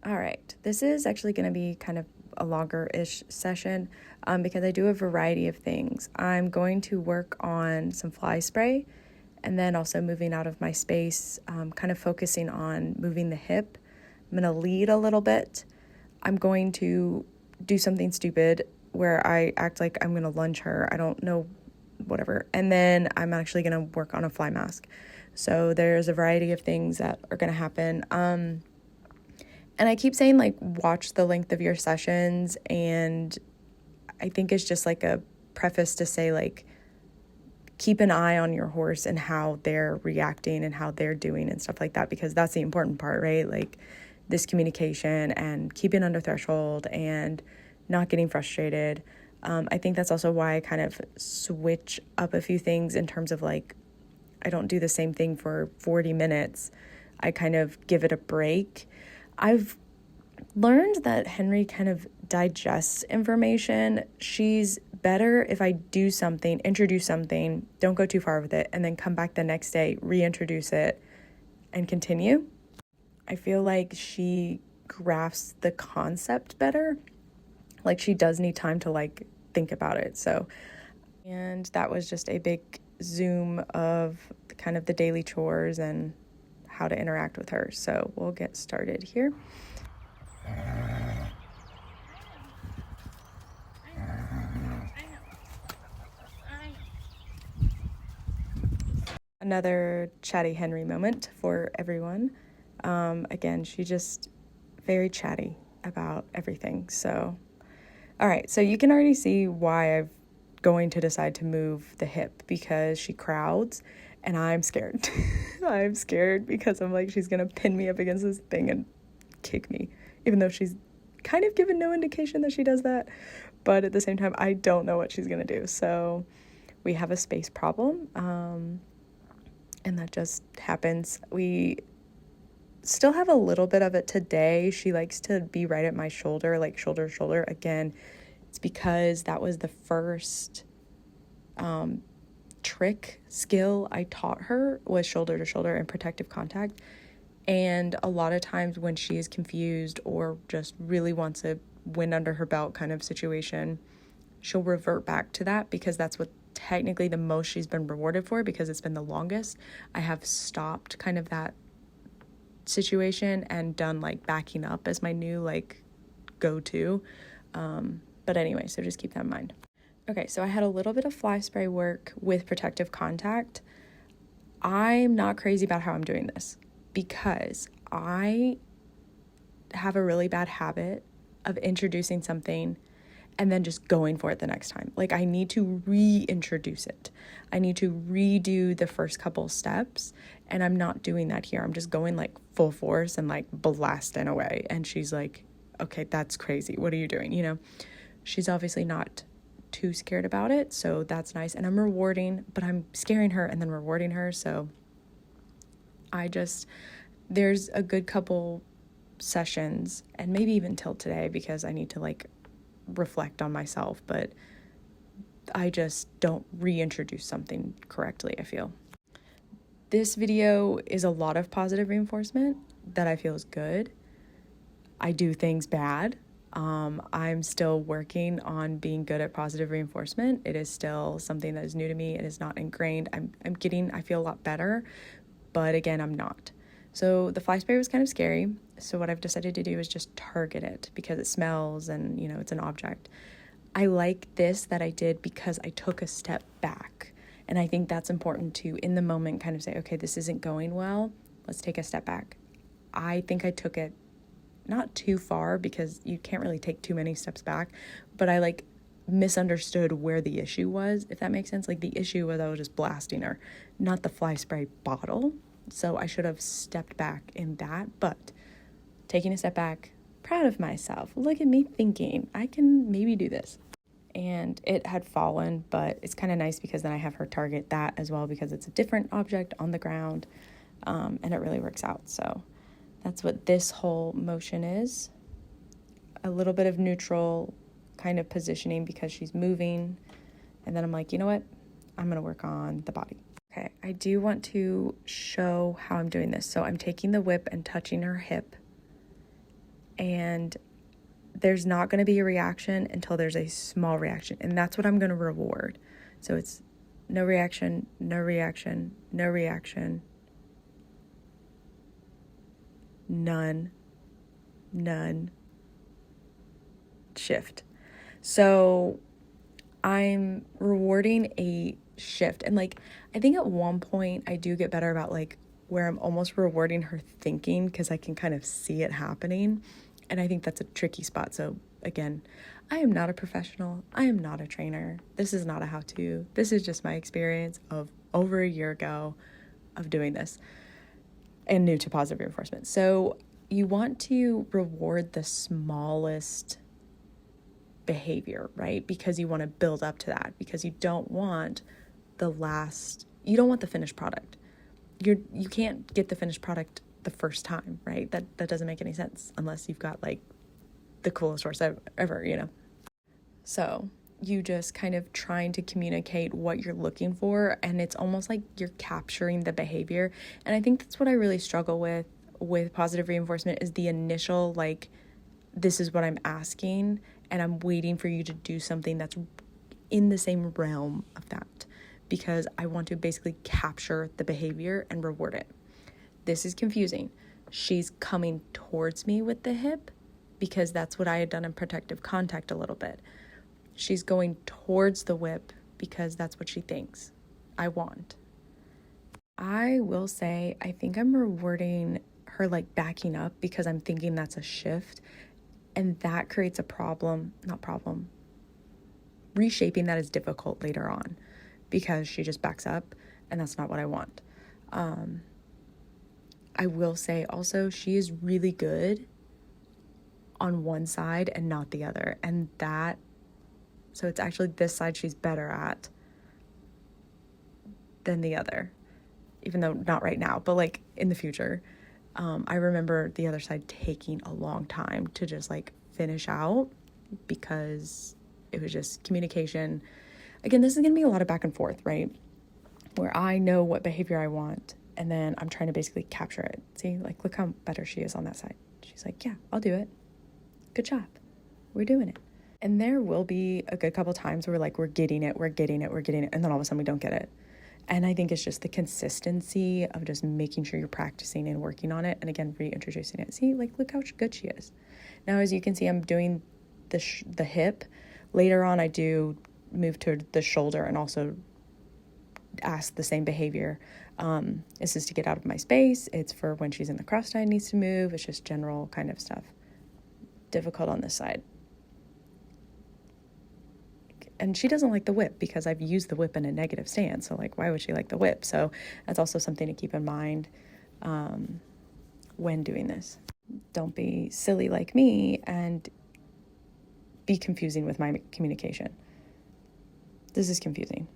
All right, this is actually going to be kind of a longer-ish session because I do a variety of things. I'm going to work on some fly spray and then also moving out of my space, kind of focusing on moving the hip. I'm going to lead a little bit. I'm going to do something stupid where I act like I'm going to lunge her. I don't know, whatever. And then I'm actually going to work on a fly mask. So there's a variety of things that are going to happen. And I keep saying, like, watch the length of your sessions, and I think it's just like a preface to say, like, keep an eye on your horse and how they're reacting and how they're doing and stuff like that, because that's the important part, right? Like, this communication and keeping under threshold and not getting frustrated. I think that's also why I kind of switch up a few things in terms of, like, I don't do the same thing for 40 minutes. I kind of give it a break. I've learned that Henry kind of digests information. She's better if I do something, introduce something, don't go too far with it, and then come back the next day, reintroduce it, and continue. I feel like she grasps the concept better. Like, she does need time to, like, think about it. So, and that was just a big zoom of kind of the daily chores and how to interact with her. So we'll get started here. Another chatty Henry moment for everyone. Again, she's just very chatty about everything. So, all right. So you can already see why I'm going to decide to move the hip, because she crowds and I'm scared. I'm scared because I'm like, she's going to pin me up against this thing and kick me, even though she's kind of given no indication that she does that. But at the same time, I don't know what she's going to do. So we have a space problem. And that just happens. We still have a little bit of it today. She likes to be right at my shoulder, like shoulder to shoulder. Again, it's because that was the first trick skill I taught her, was shoulder to shoulder and protective contact. And a lot of times when she is confused or just really wants a wind under her belt kind of situation, she'll revert back to that, because that's what technically the most she's been rewarded for, because it's been the longest. I have stopped kind of that situation and done like backing up as my new like go-to. But anyway, so just keep that in mind. Okay, so I had a little bit of fly spray work with protective contact. I'm not crazy about how I'm doing this, because I have a really bad habit of introducing something and then just going for it the next time. Like, I need to reintroduce it. I need to redo the first couple steps, and I'm not doing that here. I'm just going like full force and like blasting away. And she's like, okay, that's crazy. What are you doing? You know, she's obviously not too scared about it, so that's nice. And I'm rewarding, but I'm scaring her and then rewarding her. So there's a good couple sessions, and maybe even till today, because I need to like reflect on myself, but I just don't reintroduce something correctly, I feel. This video is a lot of positive reinforcement that I feel is good. I do things bad. I'm still working on being good at positive reinforcement. It is still something that is new to me. It is not ingrained. I feel a lot better, but again, I'm not. So the fly spray was kind of scary. So what I've decided to do is just target it, because it smells and, you know, it's an object. I like this that I did because I took a step back. And I think that's important to, in the moment, kind of say, okay, this isn't going well. Let's take a step back. I think I took it not too far, because you can't really take too many steps back, but I like misunderstood where the issue was, if that makes sense. Like, the issue was I was just blasting her, not the fly spray bottle. So I should have stepped back in that, but taking a step back, proud of myself. Look at me thinking, I can maybe do this. And it had fallen, but it's kind of nice because then I have her target that as well, because it's a different object on the ground, and it really works out. So that's what this whole motion is. A little bit of neutral kind of positioning because she's moving. And then I'm like, you know what? I'm going to work on the body. Okay, I do want to show how I'm doing this. So I'm taking the whip and touching her hip and there's not going to be a reaction until there's a small reaction, and that's what I'm going to reward. So it's no reaction, no reaction, no reaction, none, shift. So I'm rewarding a shift. And like, I think at one point I do get better about like where I'm almost rewarding her thinking, because I can kind of see it happening. And I think that's a tricky spot. So again, I am not a professional. I am not a trainer. This is not a how-to. This is just my experience of over a year ago of doing this and new to positive reinforcement. So you want to reward the smallest behavior, right? Because you want to build up to that, because you don't want the finished product. You can't get the finished product the first time, right? That doesn't make any sense unless you've got like the coolest horse ever, you know? So you just kind of trying to communicate what you're looking for, and it's almost like you're capturing the behavior. And I think that's what I really struggle with positive reinforcement, is the initial, like, this is what I'm asking, and I'm waiting for you to do something that's in the same realm of that, because I want to basically capture the behavior and reward it. This is confusing. She's coming towards me with the hip because that's what I had done in protective contact a little bit. She's going towards the whip because that's what she thinks I want. I will say, I think I'm rewarding her like backing up because I'm thinking that's a shift, and that creates a reshaping that is difficult later on because she just backs up, and that's not what I want. I will say also, she is really good on one side and not the other, and so it's actually this side she's better at than the other, even though not right now, but like in the future. I remember the other side taking a long time to just like finish out because it was just communication. Again, this is going to be a lot of back and forth, right? Where I know what behavior I want, and then I'm trying to basically capture it. See, like, look how better she is on that side. She's like, yeah, I'll do it. Good job. We're doing it. And there will be a good couple times where like, we're getting it. And then all of a sudden we don't get it. And I think it's just the consistency of just making sure you're practicing and working on it. And again, reintroducing it. See, like, look how good she is. Now, as you can see, I'm doing the hip. Later on, I do move to the shoulder and also ask the same behavior. This is to get out of my space. It's for when she's in the cross tie and needs to move. It's just general kind of stuff. Difficult on this side. And she doesn't like the whip because I've used the whip in a negative stance. So like, why would she like the whip? So that's also something to keep in mind when doing this. Don't be silly like me and be confusing with my communication. This is confusing.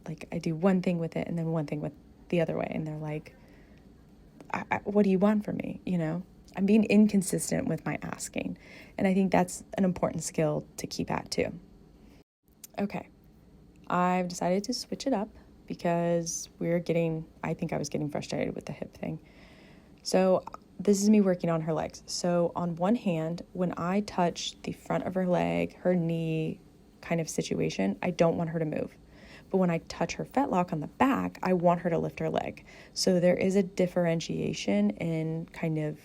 Like, I do one thing with it and then one thing with the other way. And they're like, what do you want from me? You know, I'm being inconsistent with my asking. And I think that's an important skill to keep at too. Okay, I've decided to switch it up because I think I was getting frustrated with the hip thing. So this is me working on her legs. So on one hand, when I touch the front of her leg, her knee kind of situation, I don't want her to move. But when I touch her fetlock on the back, I want her to lift her leg. So there is a differentiation in kind of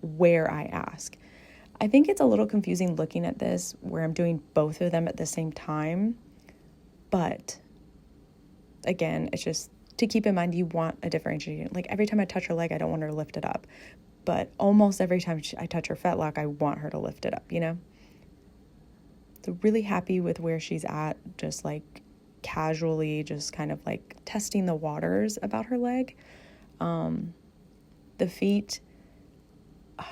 where I ask. I think it's a little confusing looking at this where I'm doing both of them at the same time. But again, it's just to keep in mind, you want a differentiation. Like every time I touch her leg, I don't want her to lift it up. But almost every time I touch her fetlock, I want her to lift it up, you know? So really happy with where she's at, just like casually, just kind of like testing the waters about her leg. The feet,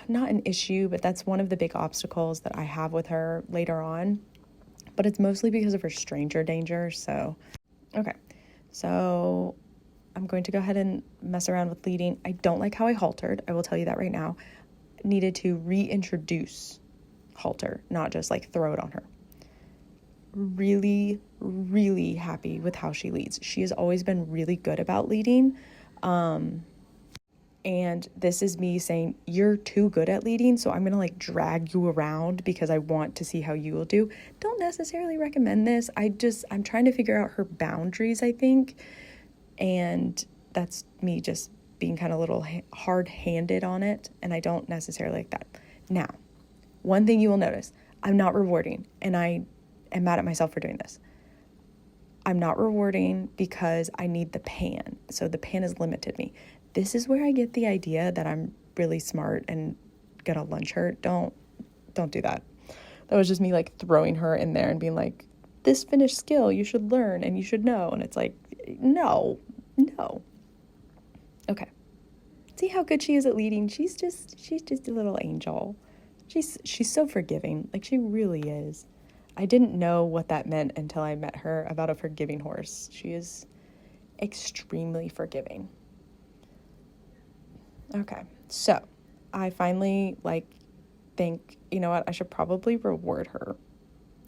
not an issue, but that's one of the big obstacles that I have with her later on. But it's mostly because of her stranger danger. So, okay. So I'm going to go ahead and mess around with leading. I don't like how I haltered. I will tell you that right now. Needed to reintroduce halter, not just like throw it on her. Really, really happy with how she leads. She has always been really good about leading. And this is me saying, you're too good at leading, so I'm gonna like drag you around because I want to see how you will do. Don't necessarily recommend this. I'm trying to figure out her boundaries, I think. And that's me just being kind of a little hard-handed on it. And I don't necessarily like that. Now, one thing you will notice, I'm not rewarding. And I am mad at myself for doing this. I'm not rewarding because I need the pan. So the pan has limited me. This is where I get the idea that I'm really smart and gonna lunch her. Don't do that. That was just me like throwing her in there and being like, this finished skill you should learn and you should know. And it's like, no. Okay. See how good she is at leading? She's just a little angel. She's so forgiving. Like, she really is. I didn't know what that meant until I met her about a forgiving horse. She is extremely forgiving. Okay, so I finally think, you know what, I should probably reward her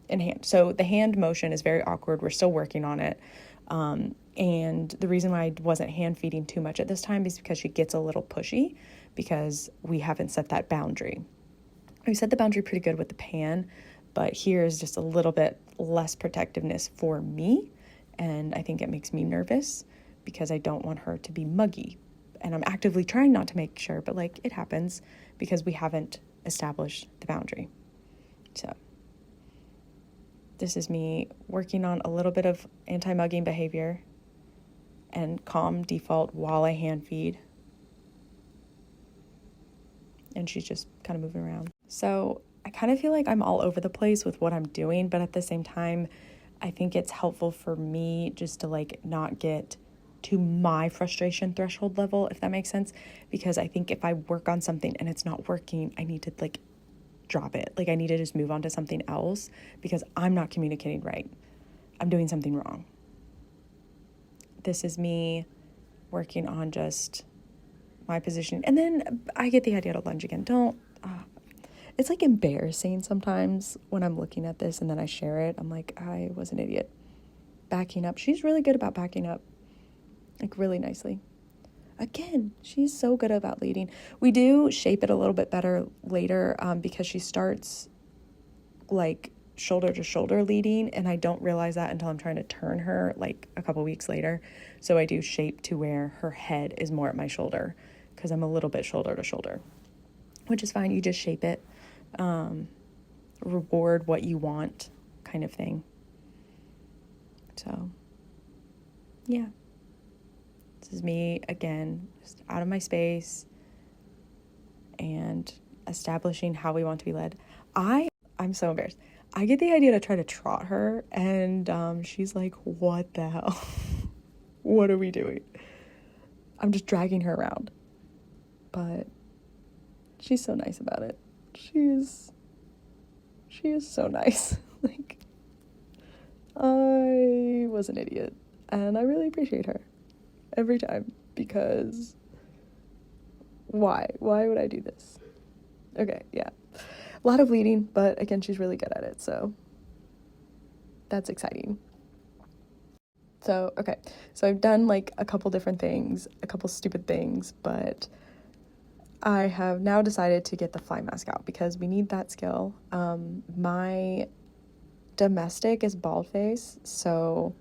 in hand. So the hand motion is very awkward. We're still working on it. And the reason why I wasn't hand feeding too much at this time is because she gets a little pushy because we haven't set that boundary. We set the boundary pretty good with the pan, but here is just a little bit less protectiveness for me. And I think it makes me nervous because I don't want her to be muggy. And I'm actively trying not to make sure, but like it happens because we haven't established the boundary. So this is me working on a little bit of anti-mugging behavior and calm default while I hand feed. And she's just kind of moving around. So I kind of feel like I'm all over the place with what I'm doing, but at the same time, I think it's helpful for me just to like not get to my frustration threshold level, if that makes sense. Because I think if I work on something and it's not working, I need to like drop it. Like I need to just move on to something else because I'm not communicating right. I'm doing something wrong. This is me working on just my position. And then I get the idea to lunge again. It's like embarrassing sometimes when I'm looking at this and then I share it. I'm like, I was an idiot. Backing up. She's really good about backing up. Like really nicely. Again, she's so good about leading. We do shape it a little bit better later because she starts like shoulder to shoulder leading, and I don't realize that until I'm trying to turn her like a couple weeks later. So I do shape to where her head is more at my shoulder because I'm a little bit shoulder to shoulder, which is fine. You just shape it, reward what you want kind of thing. So yeah. This is me, again, just out of my space and establishing how we want to be led. I'm so embarrassed. I get the idea to try to trot her, and she's like, what the hell? What are we doing? I'm just dragging her around. But she's so nice about it. She is so nice. Like, I was an idiot, and I really appreciate her. Every time, because why would I do this? Okay, yeah, a lot of leading, but again, she's really good at it, so that's exciting. So okay, so I've done like a couple different things, a couple stupid things, but I have now decided to get the Flymask out because we need that skill. My domestic is bald face, so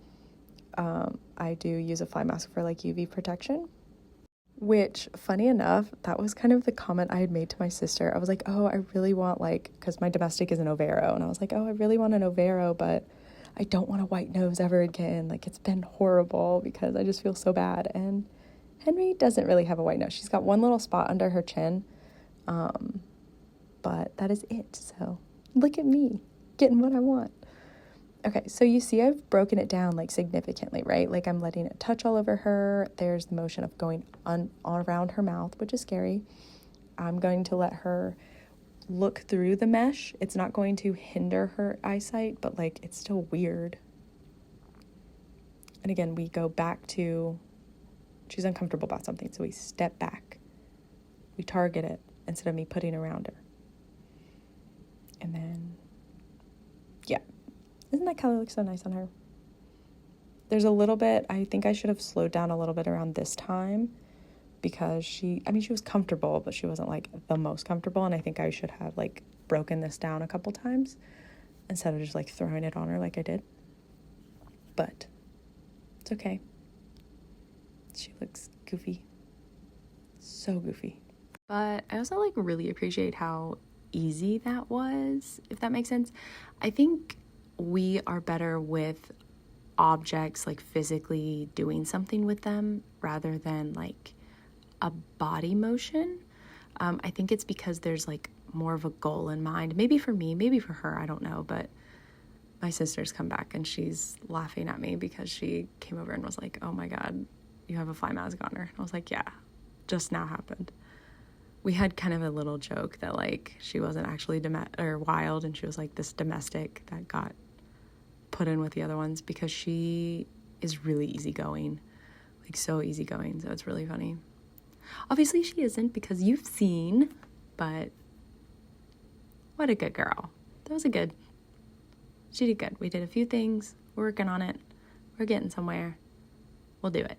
I do use a Flymask for like UV protection, which funny enough, that was kind of the comment I had made to my sister. I was like, oh, I really want because my domestic is an Overo, and I was like, oh, I really want an Overo, but I don't want a white nose ever again. Like, it's been horrible because I just feel so bad. And Henry doesn't really have a white nose. She's got one little spot under her chin, but that is it. So look at me getting what I want. Okay, so you see I've broken it down like significantly, right? Like I'm letting it touch all over her. There's the motion of going on around her mouth, which is scary. I'm going to let her look through the mesh. It's not going to hinder her eyesight, but like it's still weird. And again, we go back to, she's uncomfortable about something, so we step back. We target it instead of me putting around her. And then, yeah. Isn't that color look so nice on her? There's a little bit, I think I should have slowed down a little bit around this time, because she was comfortable, but she wasn't like the most comfortable. And I think I should have like broken this down a couple times instead of just like throwing it on her like I did. But it's okay. She looks goofy. So goofy. But I also like really appreciate how easy that was, if that makes sense. I think we are better with objects, like physically doing something with them rather than like a body motion. I think it's because there's like more of a goal in mind. Maybe for me, maybe for her, I don't know. But my sister's come back and she's laughing at me because she came over and was like, oh my God, you have a fly mask on her. I was like, yeah, just now happened. We had kind of a little joke that like she wasn't actually wild, and she was like this domestic that got put in with the other ones because she is really easygoing, like so easygoing. So it's really funny. Obviously she isn't because you've seen, but what a good girl. She did good. We did a few things. We're working on it. We're getting somewhere. We'll do it.